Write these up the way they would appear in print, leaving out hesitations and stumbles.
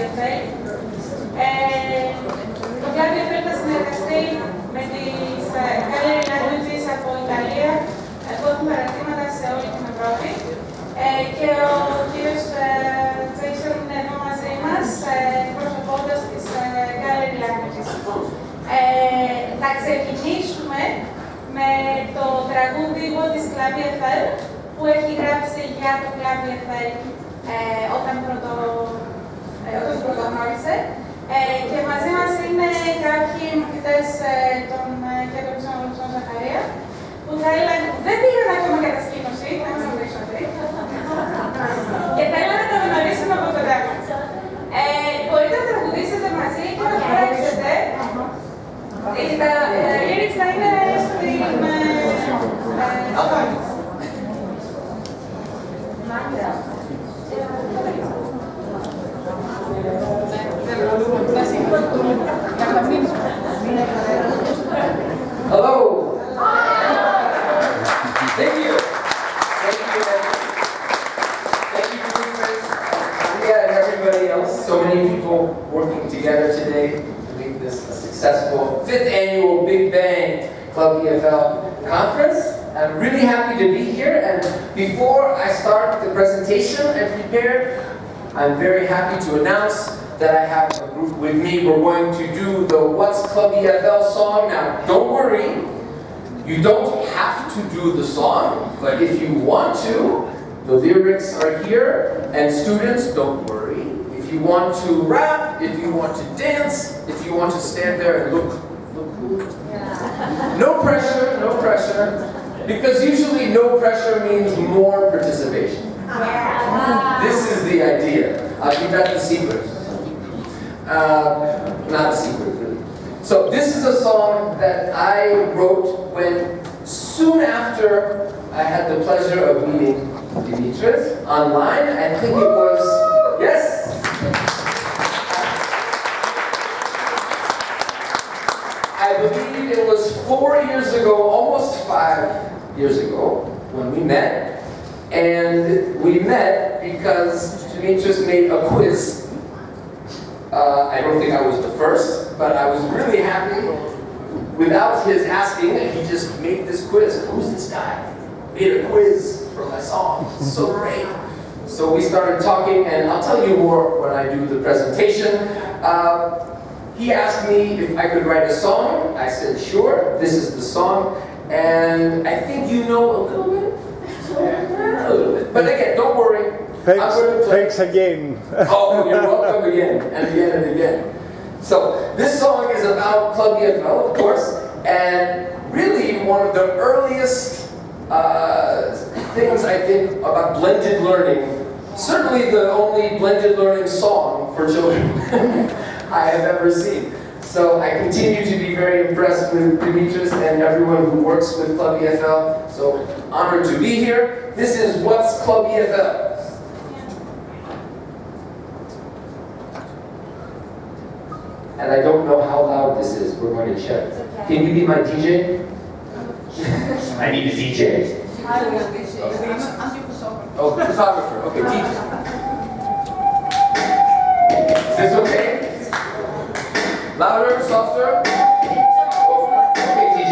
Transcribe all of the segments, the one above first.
clubEFL. Το clubEFL θα συνεργαστεί με τις Gallery Languages από Ιταλία που έχουν παραρτήματα σε όλη την Ευρώπη. Και ο κύριος Τζέισον είναι εδώ μαζί μας, εκπροσωπώντας τις Gallery Languages. Θα ξεκινήσουμε με το τραγούδι της clubEFL που έχει γράψει για το clubEFL όταν πρωτογνώρισε. Και μαζί μας είναι κάποιοι μαθητές των κέντρων ξενοδοχείων Ζαχαρία που δεν πήγαν ακόμα κατασκήνωση, θα μας ρωτήσω αυτοί, και θέλουν να το γνωρίσουν από κοντά. Μπορείτε να τραγουδήσετε μαζί και να χορέψετε. Τα lyrics θα είναι στην οθόνη. Hello. Thank you. Thank you, Maria and everybody else. So many people working together today to make this a successful 5th annual Big Bang clubEFL conference. I'm really happy to be here, and before I start the presentation and prepare, I'm very happy to announce that I have a group with me. We're going to do the What's clubEFL song. Now, don't worry, you don't have to do the song, but if you want to, the lyrics are here, and students, don't worry. If you want to rap, if you want to dance, if you want to stand there and look cool. No pressure, no pressure, because usually no pressure means more participation. This is the idea. I'll keep that the secret. Not a secret, really. So this is a song that I wrote when, soon after I had the pleasure of meeting Dimitris online. I think it was, yes? I believe it was 4 years ago, almost 5 years ago, when we met. And we met because Dimitris made a quiz. I don't think I was the first, but I was really happy. Without his asking, he just made this quiz. Who's this guy? Made a quiz for my song. So great. So we started talking, and I'll tell you more when I do the presentation. He asked me if I could write a song. I said, sure, this is the song. And I think you know a little bit. A little bit. But again, don't worry. Thanks again. Oh, you're welcome again, and again, and again. So, this song is about clubEFL, of course, and really one of the earliest things I think about blended learning. Certainly the only blended learning song for children I have ever seen. So I continue to be very impressed with Dimitris and everyone who works with clubEFL. So honored to be here. This is What's clubEFL? And I don't know how loud this is. We're going to check. Can you be my DJ? I need a DJ. Oh, photographer. Okay, DJ. Is this okay? Louder, softer? Okay, DJ.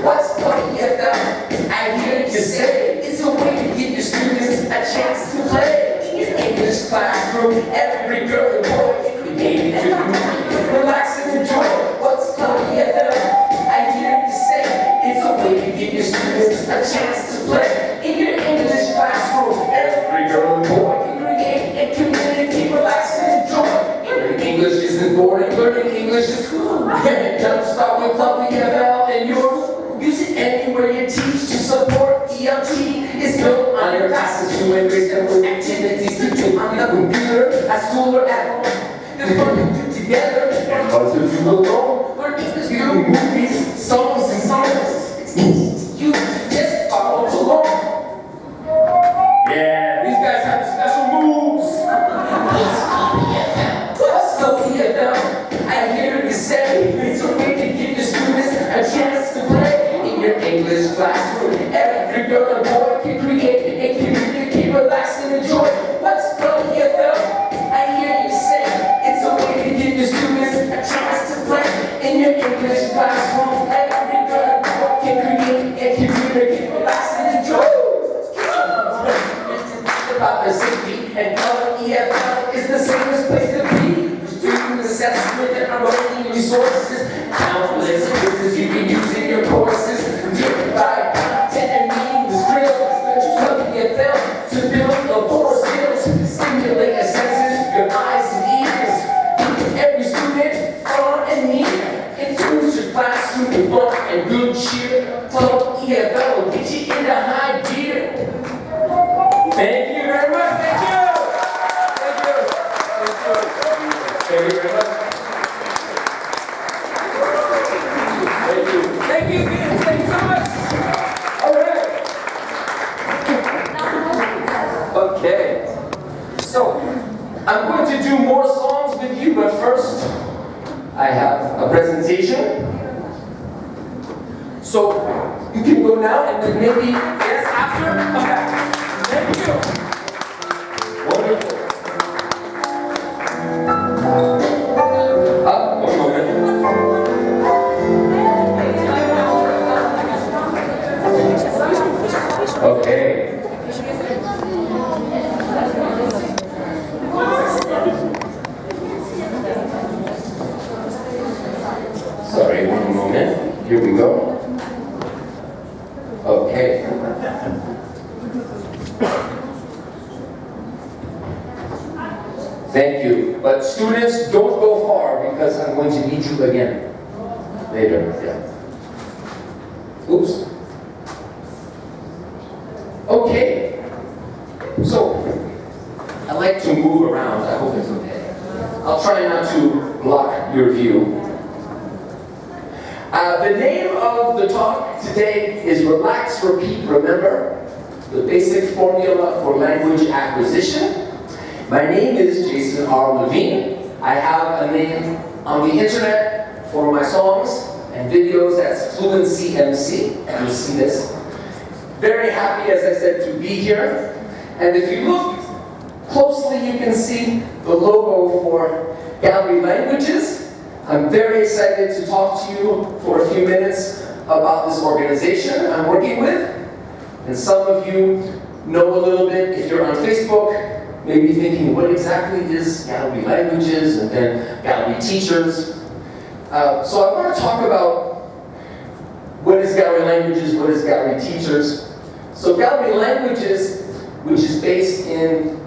What's clubEFL? I hear you say it's a way to give your students a chance to play. English classroom, every girl and boy created to relax and enjoy. What's clubEFL? I hear you say it's a way to give your students a chance to play. In your English classroom, every girl and boy can create and communicate, relax and enjoy. Learning English isn't boring, learning English is cool. Jumpstart with clubEFL and yours. Use it anywhere you teach to support ELT. It's built on your classes to embrace simple activities to do on the computer, at school or at home. There's fun to do together and fun to do alone. Learn English through movies, songs, and songs. It's easy to use, just follow along. Yeah, these guys have special moves. What's clubEFL? I hear you say it's a way to give your students a chance to play. In your English classroom, every girl and boy can create and communicate, relax and enjoy. What's clubEFL? about their safety, and clubEFL is the safest place to be. Student assessment and promoting resources, countless quizzes you can use in your courses, driven by content and meaningless drills. clubEFL to build the core skills, stimulate your senses, your eyes and ears. Every student, far and near, influence your classroom with fun and good cheer. clubEFL will get you into high gear. Thank you very much. Thank you. Thank you. Thank you very much. Thank you. Thank you, kids. Thank you so much. All right. Okay. So, I'm going to do more songs with you, but first, I have a presentation. So, you can go now and then maybe, yes, after, come back. Thank you. Wonderful. One moment. Okay. Sorry, one moment. Here we go. Okay. Thank you. But students, don't go far because I'm going to need you again later. Yeah. Oops. Okay. So, I like to move around. I hope it's okay. I'll try not to block your view. The name of the talk today is Relax, Repeat, Remember, the basic formula for language acquisition. My name is Jason R. Levine. I have a name on the internet for my songs and videos. That's Fluency MC. You'll see this. Very happy, as I said, to be here. And if you look closely, you can see the logo for Gallery Languages. I'm very excited to talk to you for a few minutes about this organization I'm working with. And some of you know a little bit, if you're on Facebook, maybe thinking, what exactly is Gallery Languages and then Gallery Teachers? So I want to talk about what is Gallery Languages, what is Gallery Teachers. So Gallery Languages, which is based in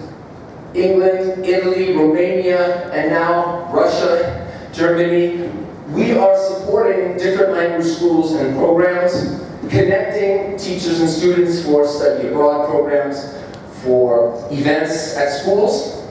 England, Italy, Romania, and now Russia, Germany, we are supporting different language schools and programs, connecting teachers and students for study abroad programs, for events at schools.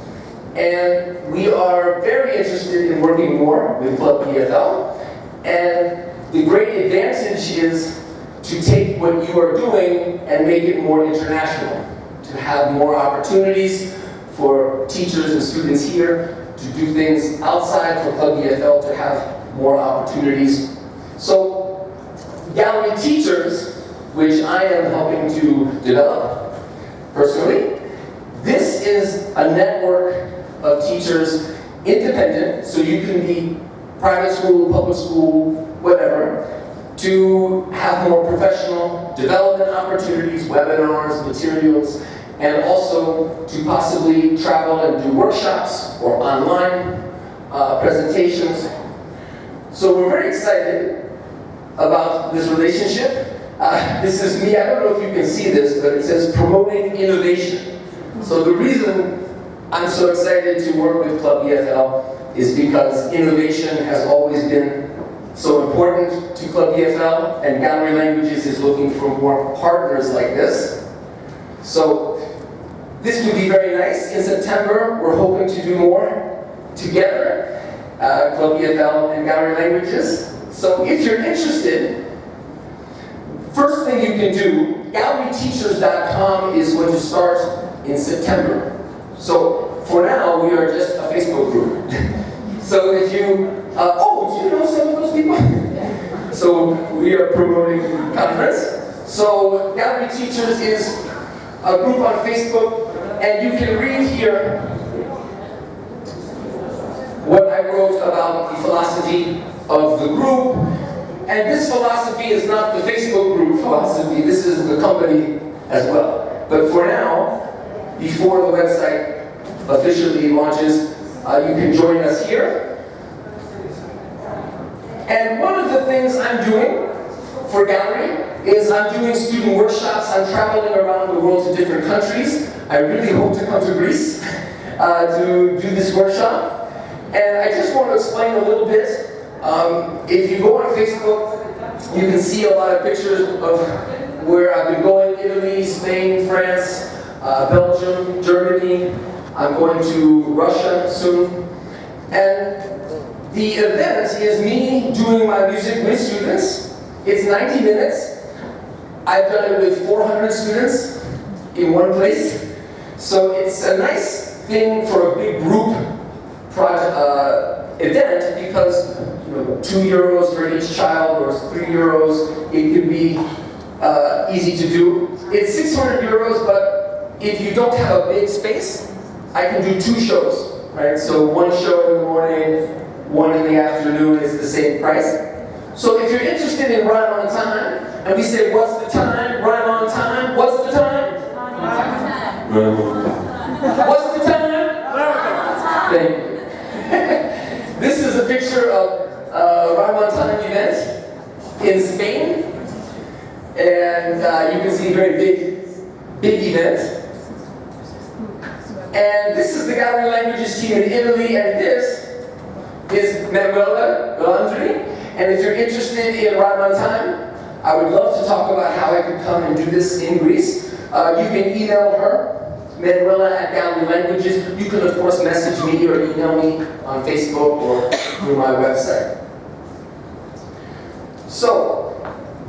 And we are very interested in working more with clubEFL. And the great advantage is to take what you are doing and make it more international, to have more opportunities for teachers and students here to do things outside for clubEFL, to have more opportunities. So, Gallery Teachers, which I am helping to develop personally, this is a network of teachers, independent, so you can be private school, public school, whatever, to have more professional development opportunities, webinars, materials, and also to possibly travel and do workshops or online presentations. So we're very excited about this relationship. This is me. I don't know if you can see this, but it says promoting innovation. So the reason I'm so excited to work with clubEFL is because innovation has always been so important to clubEFL, and Gallery Languages is looking for more partners like this. So this would be very nice. In September, we're hoping to do more together, clubEFL and Gallery Languages. So if you're interested, first thing you can do, galleryteachers.com is going to start in September. So for now, we are just a Facebook group. So if you, do you know some of those people? So we are promoting the conference. So Gallery Teachers is a group on Facebook, and you can read here what I wrote about the philosophy of the group. And this philosophy is not the Facebook group philosophy, this is the company as well. But for now, before the website officially launches, you can join us here. And one of the things I'm doing for Gallery is I'm doing student workshops. I'm traveling around the world to different countries. I really hope to come to Greece to do this workshop. And I just want to explain a little bit. If you go on Facebook, you can see a lot of pictures of where I've been going: Italy, Spain, France, Belgium, Germany. I'm going to Russia soon. And the event is me doing my music with students. It's 90 minutes. I've done it with 400 students in one place. So it's a nice thing for a big group event because €2 for each child or €3. It can be easy to do. It's €600, but if you don't have a big space, I can do 2 shows, right? So 1 show in the morning, 1 in the afternoon is the same price. So if you're interested in Rhyme on Time, and we say, what's the time? Rhyme on Time. What's the time? What's the time? Thank you. This is a picture of a Rhyme on Time event in Spain. And you can see a very big event. And this is the Gallery Languages team in Italy, and this is Manuela Galandri. And if you're interested in Rhyme on Time, I would love to talk about how I could come and do this in Greece. You can email her, Manuela@Gallery Languages. You can, of course, message me or email me on Facebook or through my website. So,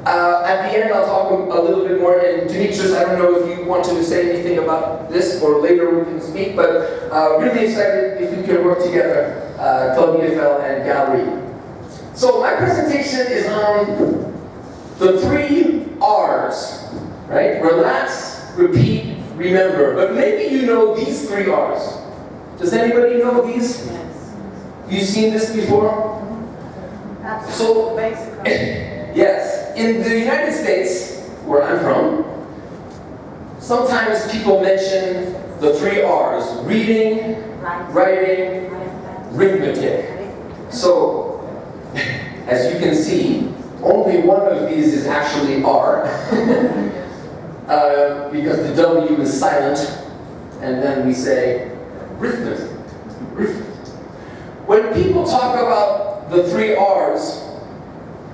at the end, I'll talk a little bit more. And Demetrius, I don't know if you want to say anything about this, or later we can speak, but really excited if we can work together, clubEFL and Gallery. So my presentation is on the 3 R's, right? Relax, repeat, remember. But maybe you know these 3 R's. Does anybody know these? Yes. Have you seen this before? So, yes. In the United States, where I'm from, sometimes people mention the 3 R's: reading, writing, arithmetic. So, as you can see, only one of these is actually R, because the W is silent, and then we say arithmetic. When people talk about the 3 R's,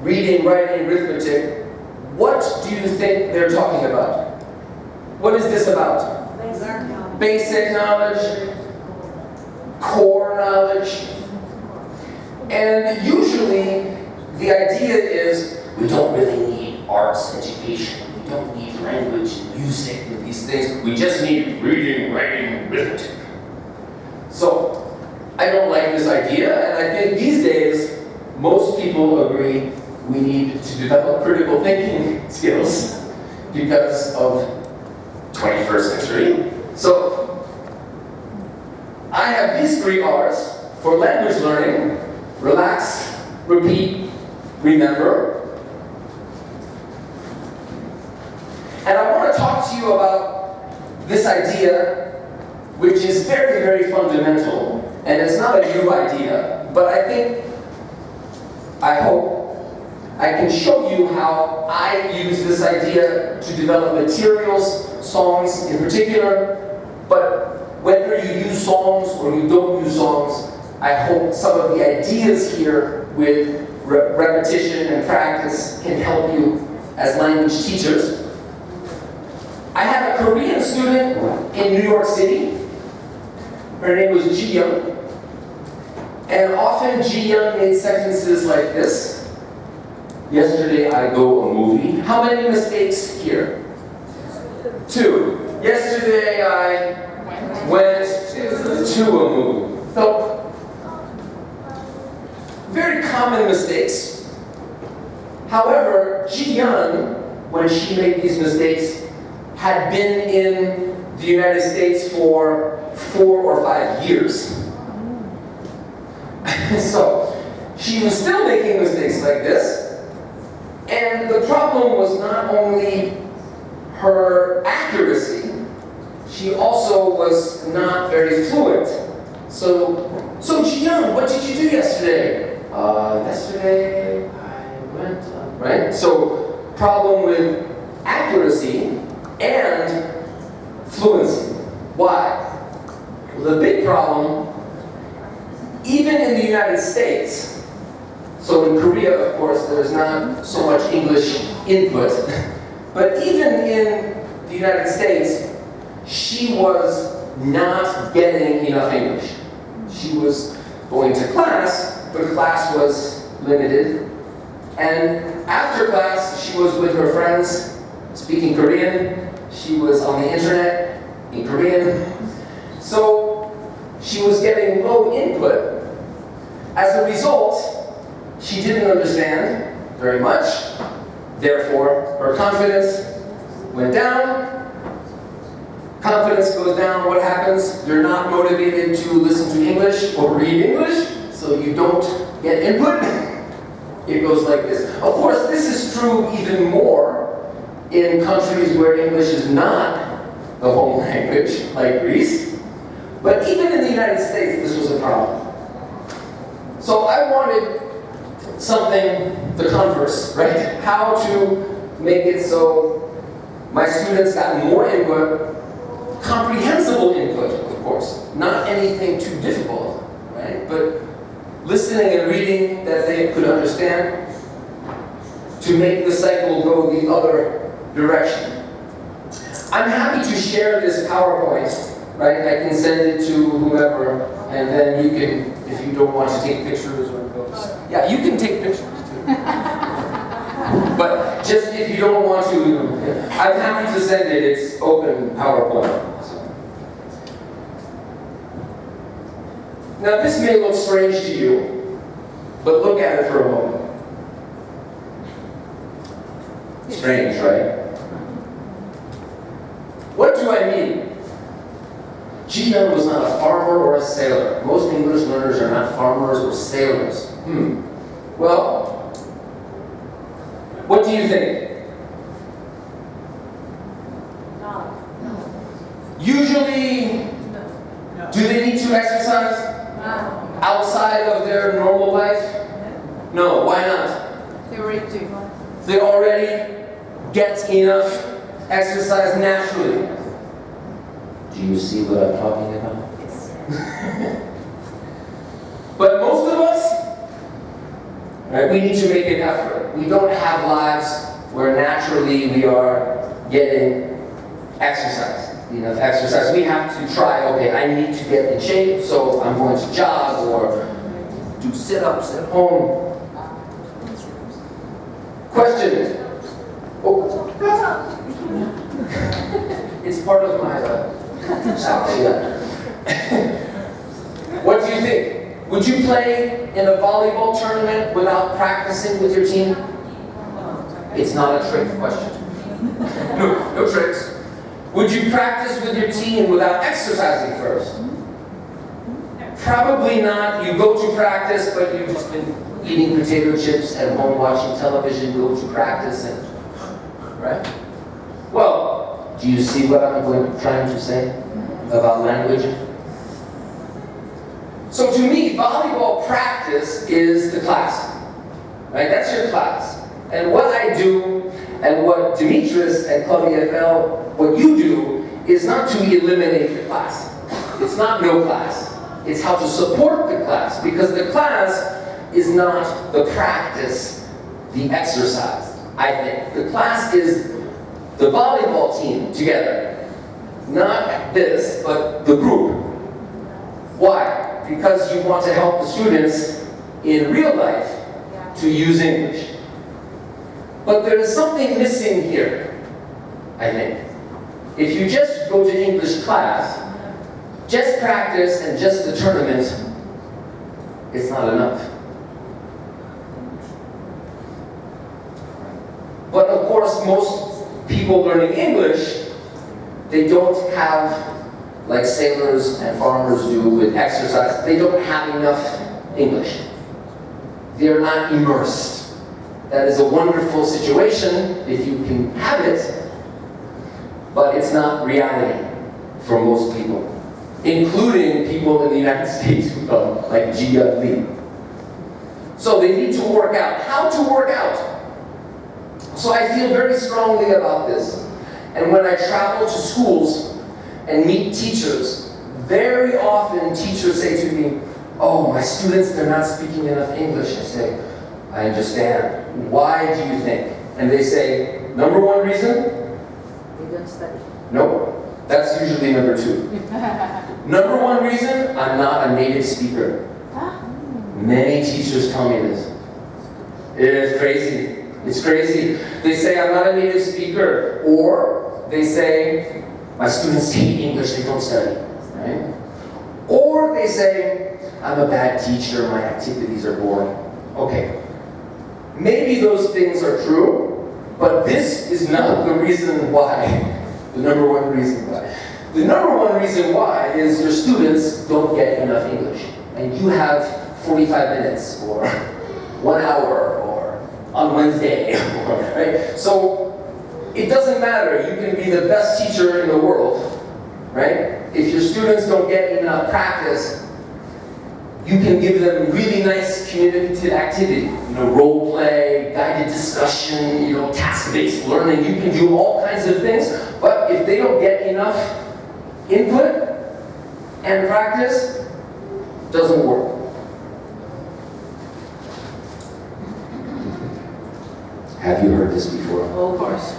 reading, writing, arithmetic, what do you think they're talking about? What is this about? Basic knowledge, core knowledge. And usually the idea is we don't really need arts education. We don't need language and music and these things. We just need reading, writing, arithmetic. So I don't like this idea, and I think these days most people agree we need to develop critical thinking skills because of 21st century. So I have these 3 R's for language learning: relax, repeat, remember. And I want to talk to you about this idea, which is very, very fundamental, and it's not a new idea, but I hope I can show you how I use this idea to develop materials, songs in particular, but whether you use songs or you don't use songs, I hope some of the ideas here with repetition and practice can help you as language teachers. I had a Korean student in New York City. Her name was Ji Young. And often Ji Young made sentences like this. Yesterday I go a movie. How many mistakes here? 2. Yesterday I went to a movie. So, very common mistakes. However, Ji Young, when she made these mistakes, had been in the United States for 4 or 5 years. So, she was still making mistakes like this. And the problem was not only her accuracy. she also was not very fluent. So Jiyoung, what did you do yesterday? Yesterday I went, right? So problem with accuracy and fluency. Why? Well, the big problem, even in the United States, so in Korea, of course, there's not so much English input, but even in the United States, she was not getting enough English. She was going to class, but class was limited. And after class, she was with her friends speaking Korean. She was on the internet in Korean. So she was getting low input. As a result, she didn't understand very much. Therefore, her confidence went down. Confidence goes down, what happens? You're not motivated to listen to English or read English, so you don't get input. It goes like this. Of course, this is true even more in countries where English is not the home language, like Greece. But even in the United States, this was a problem. So I wanted something the converse, right? How to make it so my students got more input, comprehensible input, of course, not anything too difficult, right? But listening and reading that they could understand to make the cycle go the other direction. I'm happy to share this PowerPoint, right? I can send it to whomever, and then you can, if you don't want to take pictures or notes. Yeah, you can take pictures too. But just if you don't want to, I'm happy to send it. It's open PowerPoint. Now this may look strange to you, but look at it for a moment. Strange, right? What do I mean? Jiyoung was not a farmer or a sailor. Most English learners are not farmers or sailors. Well, what do you think? No. Usually, do they need to exercise outside of their normal life? No, why not? They already do. They already get enough exercise naturally. Do you see what I'm talking about? Yes. But most of us, right, we need to make an effort. We don't have lives where naturally we are getting exercise. Enough exercise. We have to try, okay, I need to get in shape, so I'm going to jog or do sit-ups at home. Question? Oh. It's part of my What do you think? Would you play in a volleyball tournament without practicing with your team? It's not a trick question. No tricks. Would you practice with your team without exercising first? Probably not. You go to practice, but you've just been eating potato chips at home, watching television, go to practice, and right? Well, do you see what I'm trying to say about language? So to me, volleyball practice is the class, right? That's your class. And what I do, and what Demetrius at clubEFL, what you do, is not to eliminate the class. It's not no class. It's how to support the class, because the class is not the practice, the exercise, I think. The class is the volleyball team together. Not this, but the group. Why? Because you want to help the students in real life to use English. But there is something missing here, I think. If you just go to English class, just practice and just the tournament, it's not enough. But of course, most people learning English, they don't have, like sailors and farmers do with exercise, they don't have enough English. They're not immersed. That is a wonderful situation if you can have it, but it's not reality for most people, including people in the United States who come, like Gia Lee. So they need to work out. How to work out? So I feel very strongly about this. And when I travel to schools and meet teachers, very often teachers say to me, "Oh, my students, they're not speaking enough English." I say, "I understand. Why do you think?" And they say, "Number one reason?" They don't study. Nope. That's usually number two. Number one reason, I'm not a native speaker. Many teachers tell me this. It's crazy. It's crazy. They say I'm not a native speaker, or they say my students hate English, they don't study, right? Or they say I'm a bad teacher, my activities are boring. Okay, maybe those things are true, but this is not the reason why. The number one reason why. The number one reason why is your students don't get enough English, and you have 45 minutes or 1 hour or on Wednesday, right? So it doesn't matter. You can be the best teacher in the world, right? If your students don't get enough practice, you can give them really nice communicative activity, role play, guided discussion, task-based learning. You can do all kinds of things, but if they don't get enough input and practice, it doesn't work. Have you heard this before? Oh, of course.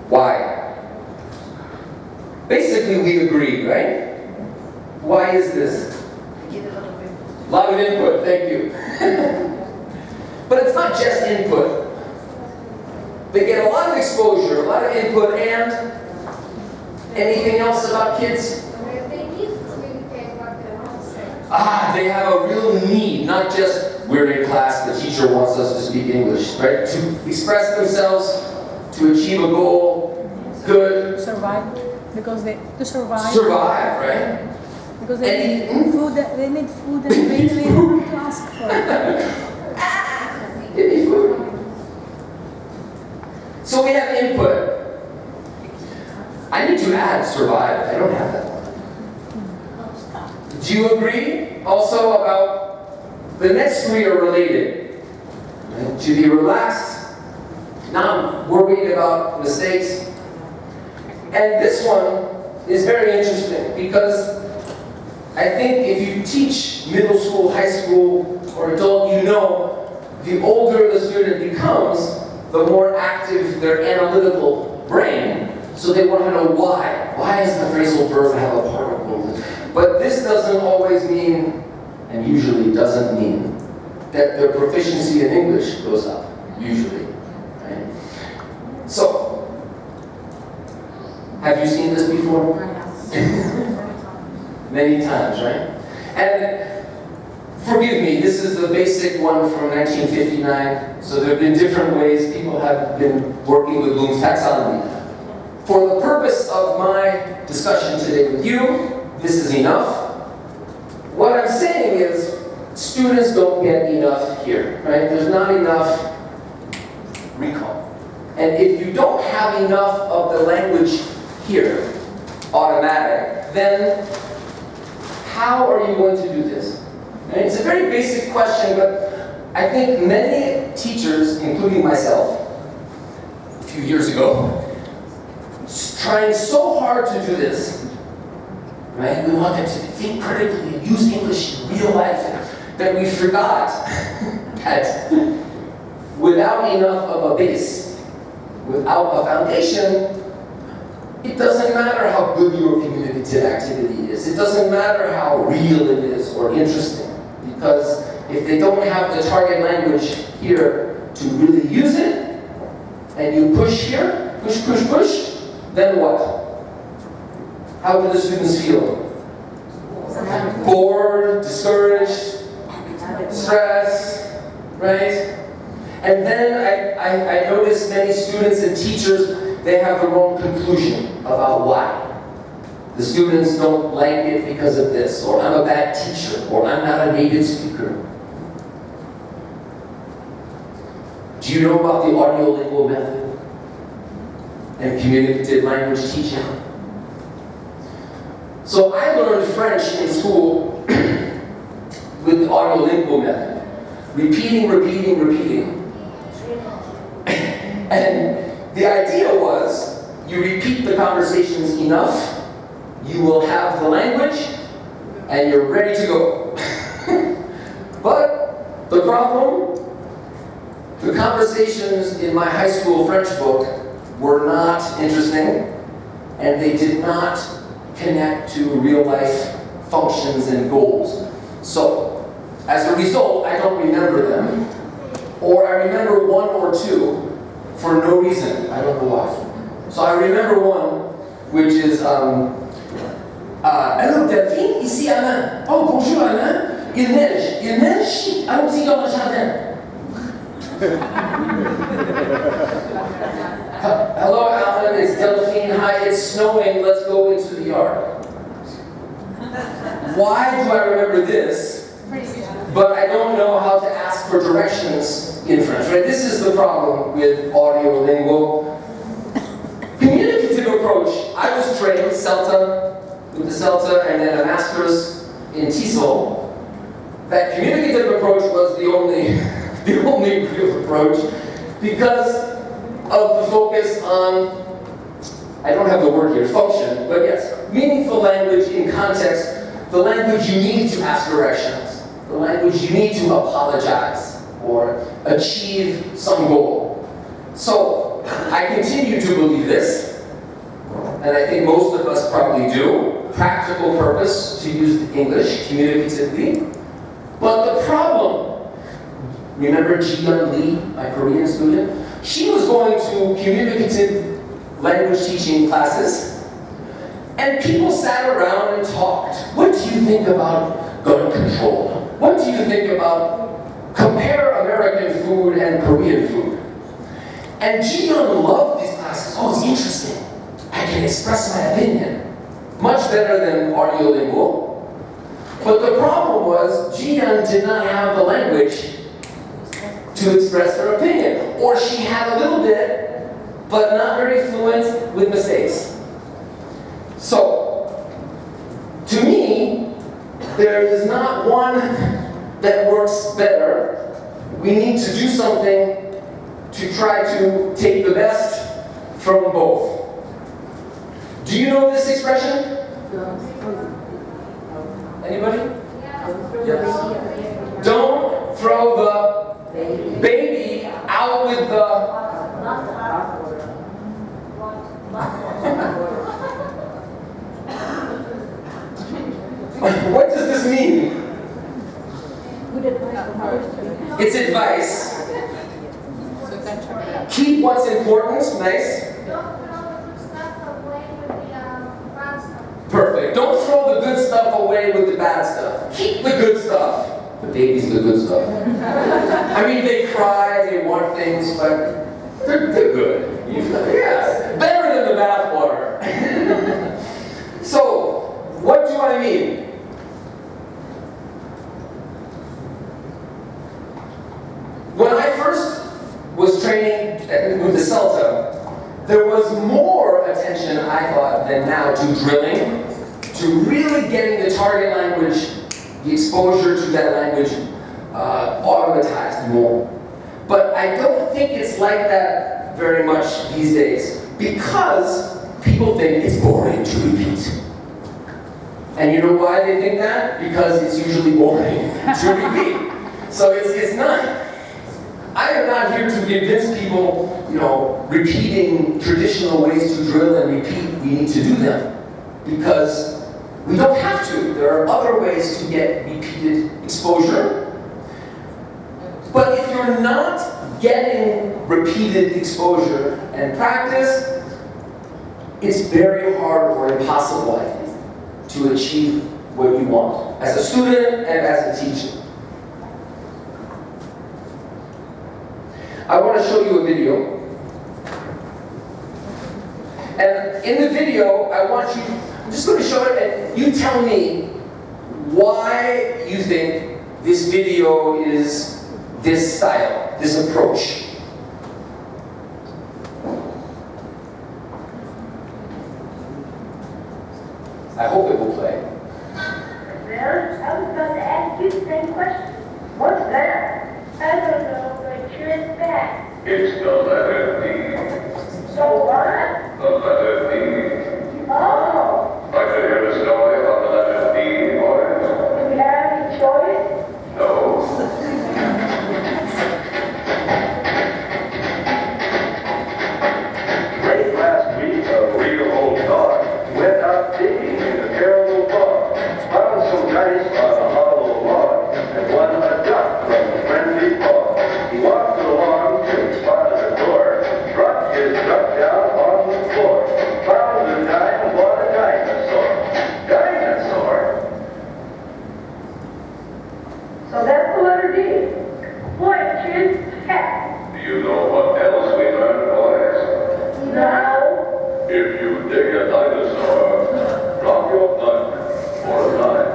Why? Basically, we agree, right? Why is this? Get a lot of input. A lot of input, thank you. But it's not just input. They get a lot of exposure, a lot of input, and anything else about kids? They need to communicate what they want to say. They have a real need, not just we're in class, the teacher wants us to speak English, right? To express themselves, to achieve a goal, good. Survive, because to survive. Survive, right? Because they need food. They need food, and they have to ask for it. Give me food. So we have input. I need to add survive. I don't have that one. Do you agree also about the next three are related? Right? To be relaxed, not worried about mistakes. And this one is very interesting because I think if you teach middle school, high school, or adult, the older the student becomes, the more active their analytical brain, so they want to know why. Why does the phrasal verb have a particle? But this doesn't always mean, and usually doesn't mean, that their proficiency in English goes up, usually. Right? So, have you seen this before? Many times, right? And forgive me, this is the basic one from 1959, so there have been different ways people have been working with Bloom's taxonomy. For the purpose of my discussion today with you, this is enough. What I'm saying is, students don't get enough here, right? There's not enough recall. And if you don't have enough of the language here, automatic, then how are you going to do this? And it's a very basic question, but I think many teachers, including myself, a few years ago, trying so hard to do this, right? We want them to think critically and use English in real life, that we forgot that without enough of a base, without a foundation, it doesn't matter how good your communicative activity is. It doesn't matter how real it is or interesting. Because if they don't have the target language here to really use it, and you push here, push, then what? How do the students feel? Bored, discouraged, stressed, right? And then I notice many students and teachers, they have their own conclusion about why. The students don't like it because of this, or I'm a bad teacher, or I'm not a native speaker. Do you know about the audiolingual method? and communicative language teaching. So I learned French in school with the audiolingual method. Repeating, repeating, repeating. And the idea was, you repeat the conversations enough, you will have the language, and you're ready to go. But the problem, the conversations in my high school French book were not interesting, and they did not connect to real life functions and goals. So, as a result, I don't remember them, or I remember one or two for no reason. I don't know why. So I remember one, which is, Allô Delphine, ici Alain. Oh, bonjour Alain. Il neige, allons-y dans le jardin. Hello Alan, it's Delphine. Hi, it's snowing, let's go into the yard. Why do I remember this, but I don't know how to ask for directions in French, right? This is the problem with audiolingual. Communicative approach. I was trained CELTA, with the CELTA, and then a master's in TESOL. That communicative approach was the only real approach because of the focus on, I don't have the word here, function, but yes, meaningful language in context, the language you need to ask directions, the language you need to apologize or achieve some goal. So, I continue to believe this, and I think most of us probably do. Practical purpose to use English communicatively. But the problem, remember Ji-Yeon Lee, my Korean student? She was going to communicative language teaching classes, and people sat around and talked. What do you think about gun control? What do you think about compare American food and Korean food? And Ji-Yeon loved these classes. Oh, it's interesting. I can express my opinion. Much better than audiolingual. But the problem was, Ji-Yeon did not have the language to express her opinion. Or she had a little bit, but not very fluent with mistakes. So, to me, there is not one that works better. We need to do something to try to take the best from both. Do you know this expression? Anybody? Yes. Don't throw the baby out with the... What does this mean? It's advice. Keep what's important, nice. Perfect. Don't throw the good stuff away with the bad stuff. Keep the good stuff. The baby's the good stuff. I mean, they cry, they want things, but they're good. Yeah, better than the bathwater. So, what do I mean? When I first was training with the CELTA, there was more attention, I thought, than now to drilling, to really getting the target language, the exposure to that language automatized more. But I don't think it's like that very much these days, because people think it's boring to repeat. And you know why they think that? Because it's usually boring to repeat. So it's not... I am not here to convince people, repeating traditional ways to drill and repeat, we need to do them. Because we don't have to. There are other ways to get repeated exposure. But if you're not getting repeated exposure and practice, it's very hard or impossible, I think, to achieve what you want as a student and as a teacher. I want to show you a video. And in the video, I'm just going to show it, and you tell me why you think this video is this style, this approach. I hope it will play. Well, I was about to ask you the same question. What's that? I don't know, but sure it's back. It's the letter D. So what? The letter D. Oh, Like to hear the story about the letter D, boys? do we have any choice? No. Late last week, a real old dog went out digging in a terrible bog, found some dice on a hollow log, and won a duck from a friendly paw. He walked along till he spotted a door, dropped his duck down on the floor, found a dime, bought a dinosaur. Dinosaur? So that's the letter D. Boy, it sure is packed. Do you know what else we learned, boys? No. If you dig a dinosaur, drop your duck for a dime.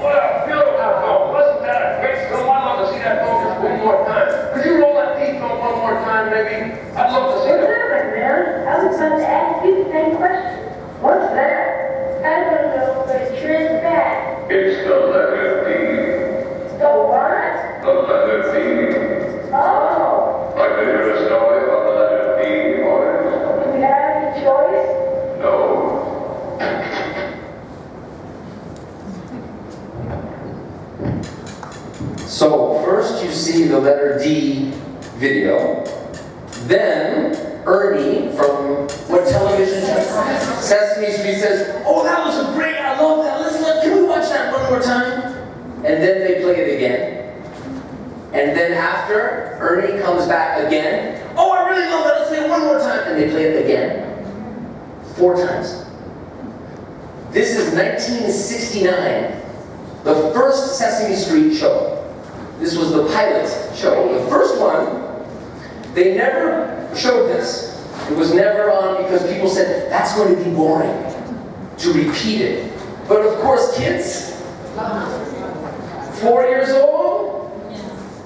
What a beautiful film! Wasn't that a great film? I'd love to see that film just one more time. Could you roll that D film one more time, maybe? I'd love to see What's that. happening, man? I was about to ask you the same question. What's that? I don't know, but it sure is back. It's the letter D. So what? The letter D. Oh, Like to hear a story about the letter D, boys? do we have any choice? No. So first you see the letter D video, then Ernie from what television show? Sesame Street says, "Oh, that was great! I love that. Can we watch that one more time?" And then they play it again. And then after, Ernie comes back again. "Oh, I really love that. Let's play it one more time." And they play it again. 4 times. This is 1969, the first Sesame Street show. This was the pilot show. The first one, they never showed this. It was never on because people said, that's going to be boring to repeat it. But of course, kids, 4 years old,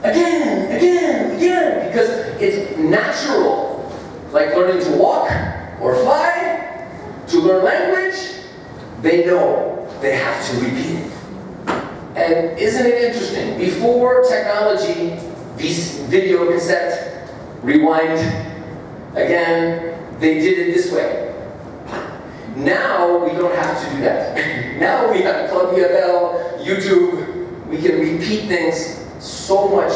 again, because it's natural. Like learning to walk or fly, to learn language, they know they have to repeat it. And isn't it interesting? Before technology, video cassette, rewind, again, they did it this way. Now we don't have to do that. Now we have clubEFL, YouTube, we can repeat things so much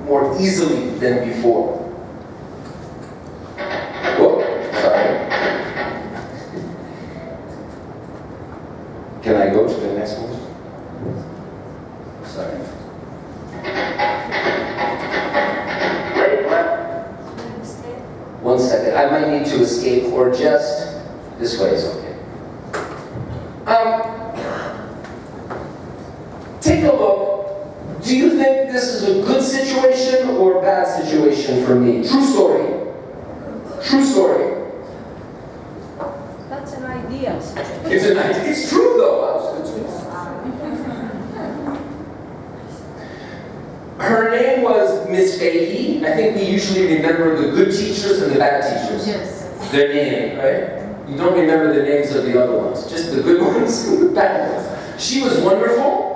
more easily than before. Whoop, sorry. Can I go to the next one? Sorry. One second. I might need to escape or just this way is okay. Take a look. Do you think this is a good situation or a bad situation for me? True story. True story. That's an idea. It's an idea. It's true though. Her name was Miss Fahey. I think we usually remember the good teachers and the bad teachers. Yes. Their name, right? You don't remember the names of the other ones, just the good ones and the bad ones. She was wonderful.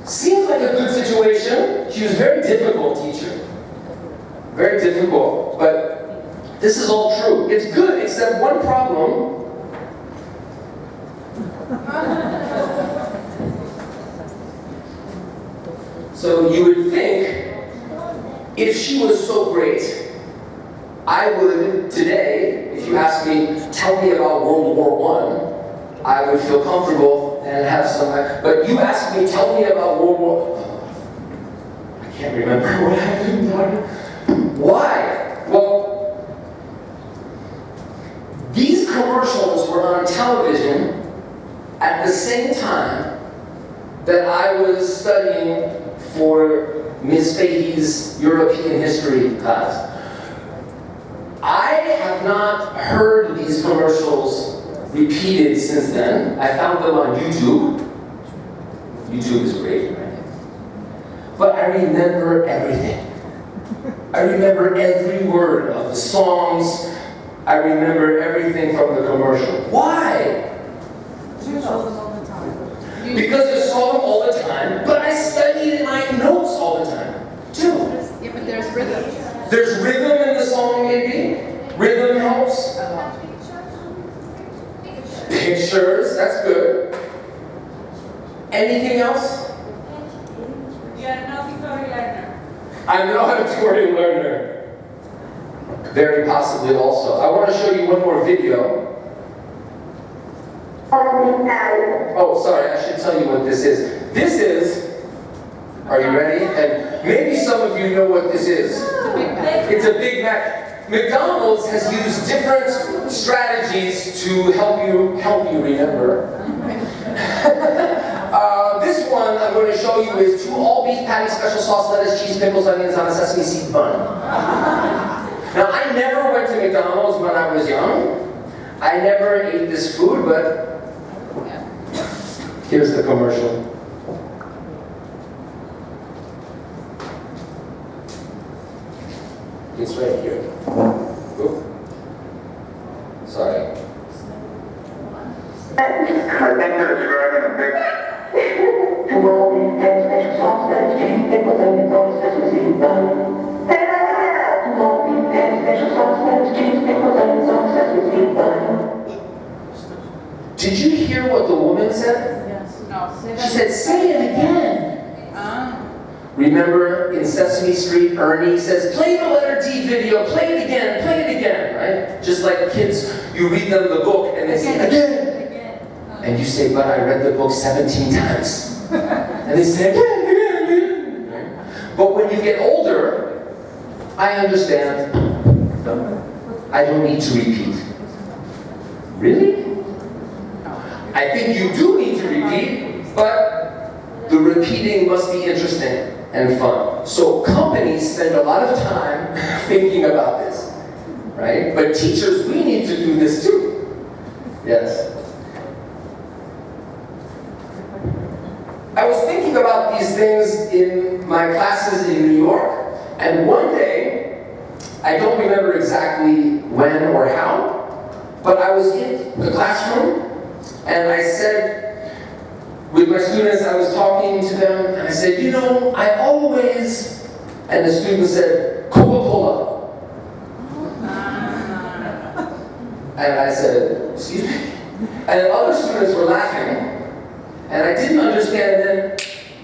Seems like a good situation. She was a very difficult teacher. Very difficult, but this is all true. It's good, except one problem. So you would think, if she was so great, I would today, if you ask me, tell me about World War I, I would feel comfortable and have some, but you ask me, tell me about World War, I can't remember what happened. Why? Well, these commercials were on television at the same time that I was studying for Ms. Fahey's European history class. I have not heard these commercials repeated since then. I found them on YouTube. YouTube is great, right? But I remember everything. I remember every word of the songs. I remember everything from the commercial. Why? You show them all the time. Because I saw them all the time, but I studied in my notes all the time, too. Yeah, but there's rhythm. There's rhythm in the song, maybe. Rhythm helps. Pictures, that's good. Anything else? You are not a Victoria learner. I'm not a Victorian learner. Very possibly also. I want to show you one more video. Oh, sorry, I should tell you what this is. This is, are you ready? And maybe some of you know what this is. It's a Big Mac. McDonald's has used different strategies to help you remember. This one I'm going to show you is 2 all-beef patties, special sauce, lettuce, cheese, pickles, onions on a sesame seed bun. Now, I never went to McDonald's when I was young. I never ate this food, but here's the commercial. It's right here. Oop. Sorry. I think they're describing a big... Did you hear what the woman said? Yes. No. She said, say it again. Remember in Sesame Street, Ernie says, play the letter D video, play it again, right? Just like kids, you read them the book and they say, again. And you say, but I read the book 17 times. And they say, again. Right? But when you get older, I understand. I don't need to repeat. Really? I think you do need to repeat, but the repeating must be interesting and fun. So companies spend a lot of time thinking about this, right? But teachers, we need to do this too. Yes. I was thinking about these things in my classes in New York, and one day, I don't remember exactly when or how, but I was in the classroom, and I said, with my students, I was talking to them, and I said, you know, I always, and the student said, Coca-Cola. And I said, excuse me? And other students were laughing, and I didn't understand then,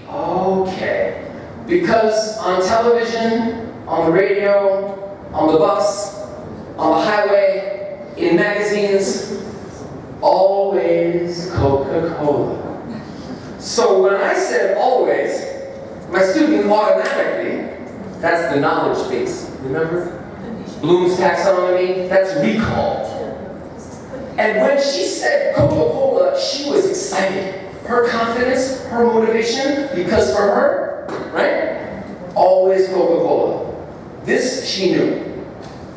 okay. Because on television, on the radio, on the bus, on the highway, in magazines, always Coca-Cola. So when I said always, my student automatically, that's the knowledge base, remember? Bloom's taxonomy, that's recall. And when she said Coca-Cola, she was excited. Her confidence, her motivation, because for her, right? Always Coca-Cola. This she knew,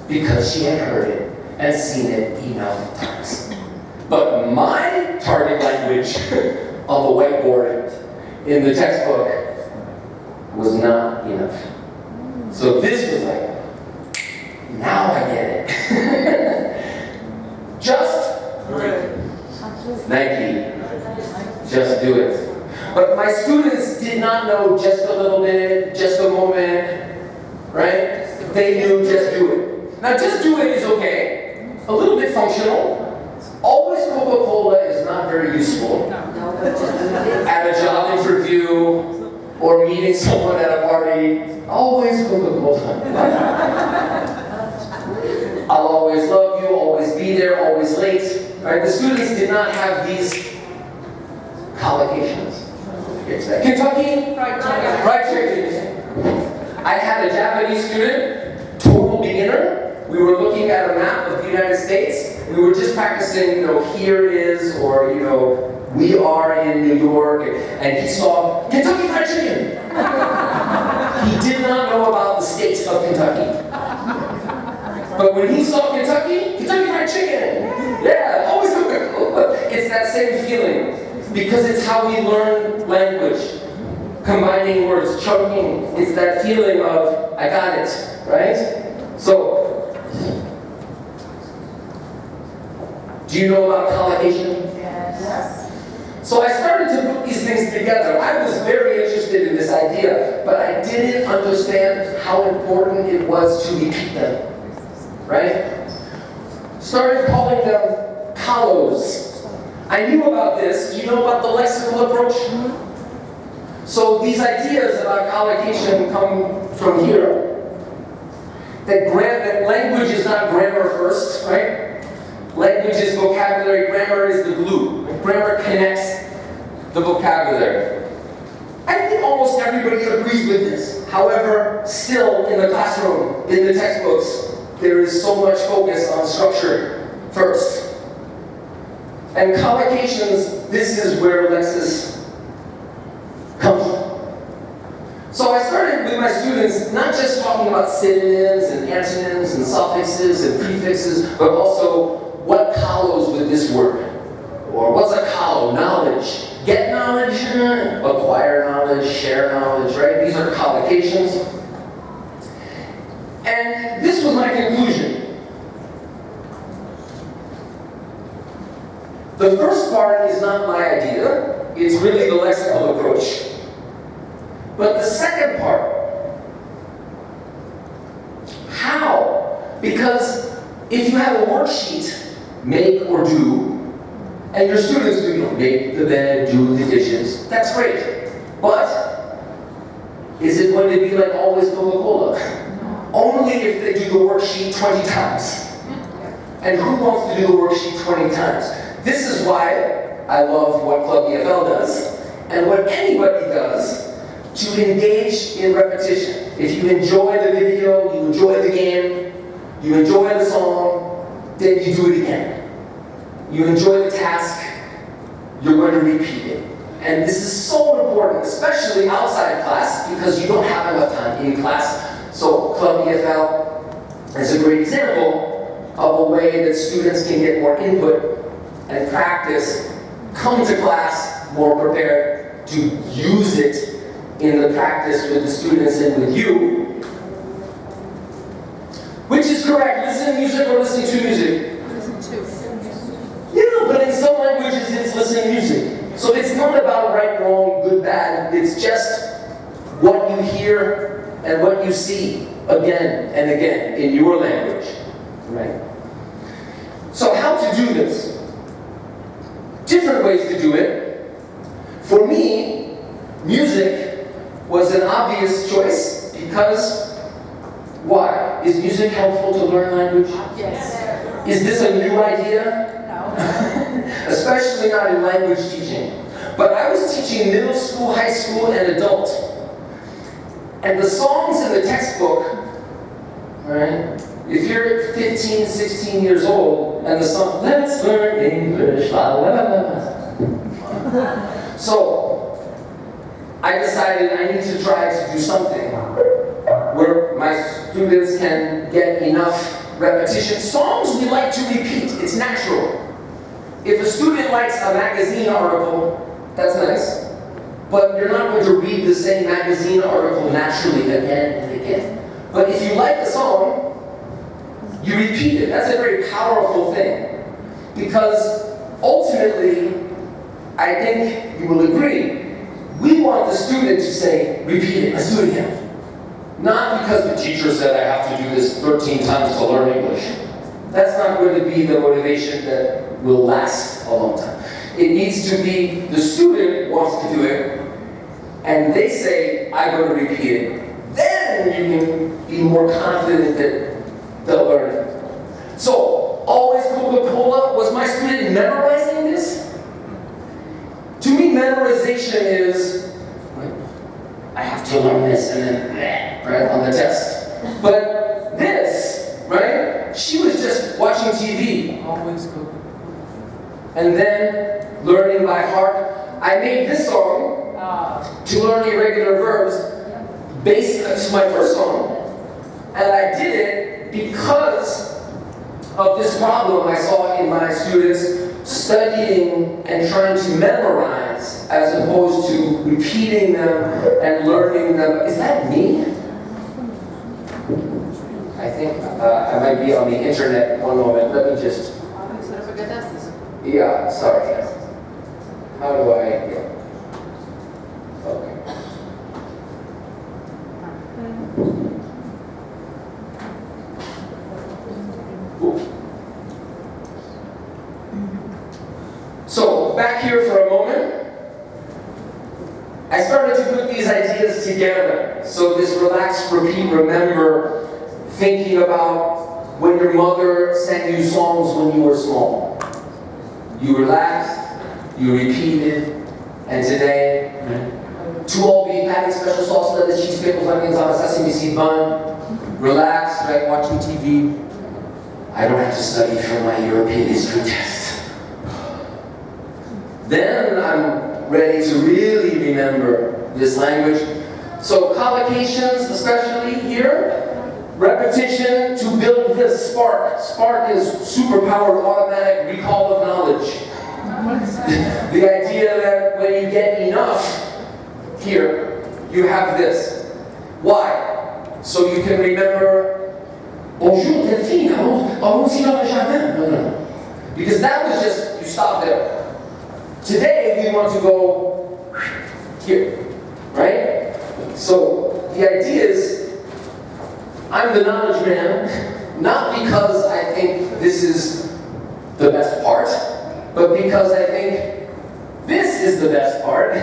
because she had heard it and seen it enough times. But my target language on the whiteboard in the textbook was not enough. So this was like, now I get it. Just Nike. Just do it. But my students did not know just a little bit, just a moment, right? They knew just do it. Now just do it is okay, a little bit functional. Always Coca-Cola is not very useful. At a job interview or meeting someone at a party, always Coca-Cola. I'll always love you, always be there, always late. Right? The students did not have these collocations. Kentucky Fried Chicken. I had a Japanese student, total beginner. We were looking at a map of the United States. We were just practicing, you know, here is, or, you know, we are in New York, and he saw Kentucky Fried Chicken. He did not know about the state of Kentucky. But when he saw Kentucky Fried Chicken, yeah, always Coca-Cola. It's that same feeling, because it's how we learn language. Combining words, chunking, it's that feeling of, I got it, right? So, do you know about collocation? Yes. So I started to put these things together. I was very interested in this idea, but I didn't understand how important it was to repeat them, right? Started calling them collos. I knew about this. Do you know about the lexical approach? So these ideas about collocation come from here. That language is not grammar first, right? Language is vocabulary, grammar is the glue. Grammar connects the vocabulary. I think almost everybody agrees with this. However, still in the classroom, in the textbooks, there is so much focus on structure first. And collocations, this is where Lexis comes from. So I started with my students not just talking about synonyms and antonyms and suffixes and prefixes, but also what follows with this word. Or what's a collo? Knowledge. Get knowledge, acquire knowledge, share knowledge, right? These are collocations. And this was my conclusion. The first part is not my idea. It's really the lexical approach. But the second part, how? Because if you have a worksheet, make or do, and your students do, make the bed, do the dishes, that's great. But is it going to be like always Coca-Cola? Only if they do the worksheet 20 times. And who wants to do the worksheet 20 times? This is why I love what clubEFL does, and what anybody does, to engage in repetition. If you enjoy the video, you enjoy the game, you enjoy the song, then you do it again. You enjoy the task, you're going to repeat it. And this is so important, especially outside class, because you don't have enough time in class. So clubEFL is a great example of a way that students can get more input and practice, come to class more prepared to use it in the practice with the students and with you. Which is correct, listen to music or listen to music? Listen to. Yeah, but in some languages it's listen to music. So it's not about right, wrong, good, bad. It's just what you hear and what you see again and again in your language, right? So how to do this? Different ways to do it. For me, music was an obvious choice because why? Is music helpful to learn language? Yes. Is this a new idea? No. Especially not in language teaching. But I was teaching middle school, high school, and adult. And the songs in the textbook, right? If you're 15, 16 years old, and the song, let's learn English, la la la la. So, I decided I need to try to do something where my students can get enough repetition. Songs we like to repeat, it's natural. If a student likes a magazine article, that's nice. But you're not going to read the same magazine article naturally again and again. But if you like a song, you repeat it. That's a very powerful thing. Because ultimately, I think you will agree, we want the student to say, repeat it, let's do it again. Not because the teacher said I have to do this 13 times to learn English. That's not going to be the motivation that will last a long time. It needs to be the student wants to do it, and they say, I'm going to repeat it. Then you can be more confident that they'll learn it. So, always Coca-Cola, was my student memorizing this? To me, memorization is, I have to learn this and then, right, on the test. But this, right, she was just watching TV. Always Coca-Cola. And then, learning by heart. I made this song to learn irregular verbs based on my first song. And I did it because of this problem I saw in my students studying and trying to memorize as opposed to repeating them and learning them. Is that me? I think I might be on the internet. One moment, let me just... Yeah, sorry. How do I, yeah. Okay. Ooh. So, back here for a moment. I started to put these ideas together. So this relax, repeat, remember, thinking about when your mother sang you songs when you were small. You relaxed, you repeated, and today, 2 all-beef patties, special sauce, lettuce, cheese, pickles, onions on a sesame seed bun. Relaxed, right, watching TV. I don't have to study for my European history test. Then I'm ready to really remember this language. So collocations, especially here, repetition to build this spark. Spark is superpowered automatic recall of knowledge. The idea that when you get enough here, you have this. Why? So you can remember, bonjour, Delphine, allons-y dans le jardin. No. Because that was just, you stop there. Today, we want to go here, right? So, the idea is, I'm the knowledge man, not because I think this is the best part, but because I think this is the best part.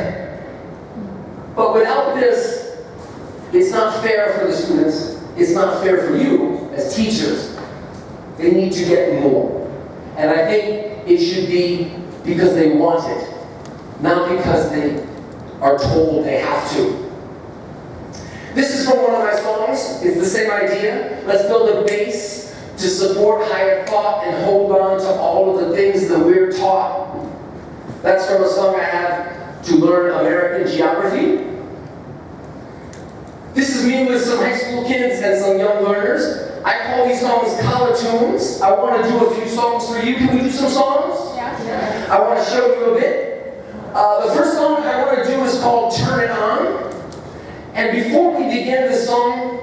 But without this, it's not fair for the students, it's not fair for you as teachers. They need to get more. And I think it should be because they want it, not because they are told they have to. This is from one of my songs. It's the same idea. Let's build a base to support higher thought and hold on to all of the things that we're taught. That's from a song I have to learn American geography. This is me with some high school kids and some young learners. I call these songs collotunes. I want to do a few songs for you. Can we do some songs? Yeah. I want to show you a bit. The first song I want to do is called Turn It On. And before we begin the song,